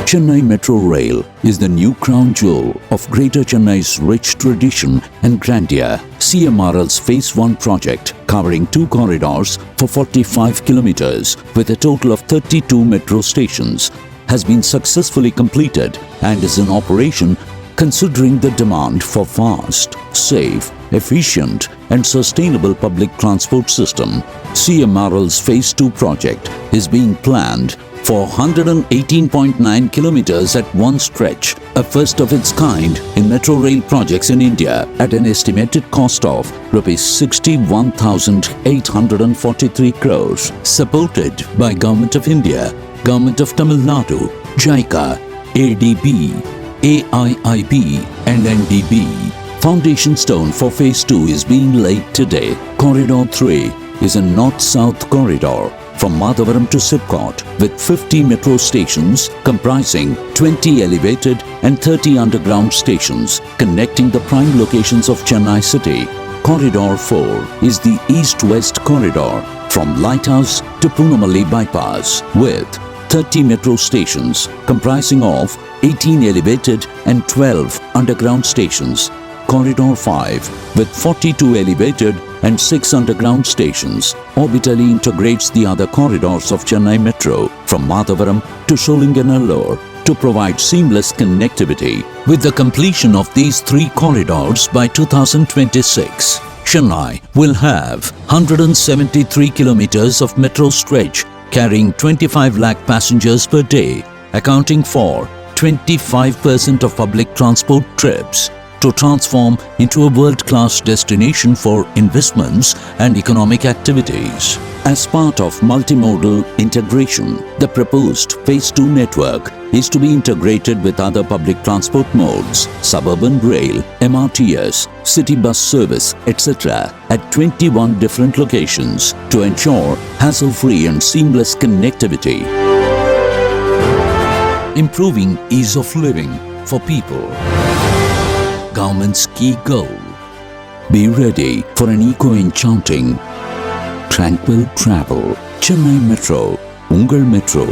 Chennai Metro Rail is the new crown jewel of Greater Chennai's rich tradition and grandeur. CMRL's Phase 1 project, covering 2 corridors for 45 kilometers with a total of 32 metro stations, has been successfully completed and is in operation. Considering the demand for fast, safe, efficient and sustainable public transport system, CMRL's Phase 2 project is being planned for 118.9 kilometers at one stretch, a first of its kind in metro rail projects in India at an estimated cost of Rs 61,843 crores, supported by Government of India, Government of Tamil Nadu, JICA, ADB, AIIB and NDB. Foundation stone for Phase 2 is being laid today. Corridor 3 is a north-south corridor from Madhavaram to Sipcot with 50 metro stations comprising 20 elevated and 30 underground stations connecting the prime locations of Chennai city. Corridor 4 is the east-west corridor from Lighthouse to Punamalli bypass with 30 metro stations comprising of 18 elevated and 12 underground stations. Corridor 5 with 42 elevated and 6 underground stations orbitally integrates the other corridors of Chennai Metro from Madhavaram to Solinganallur to provide seamless connectivity. With the completion of these 3 corridors by 2026, Chennai will have 173 kilometers of metro stretch carrying 25 lakh passengers per day, accounting for 25% of public transport trips, to transform into a world-class destination for investments and economic activities. As part of multimodal integration, the proposed Phase 2 network is to be integrated with other public transport modes, suburban rail, MRTS, city bus service, etc. at 21 different locations to ensure hassle-free and seamless connectivity. Improving ease of living for people. Government's key goal. Be ready for an eco-enchanting, tranquil travel. Chennai Metro, Ungal Metro.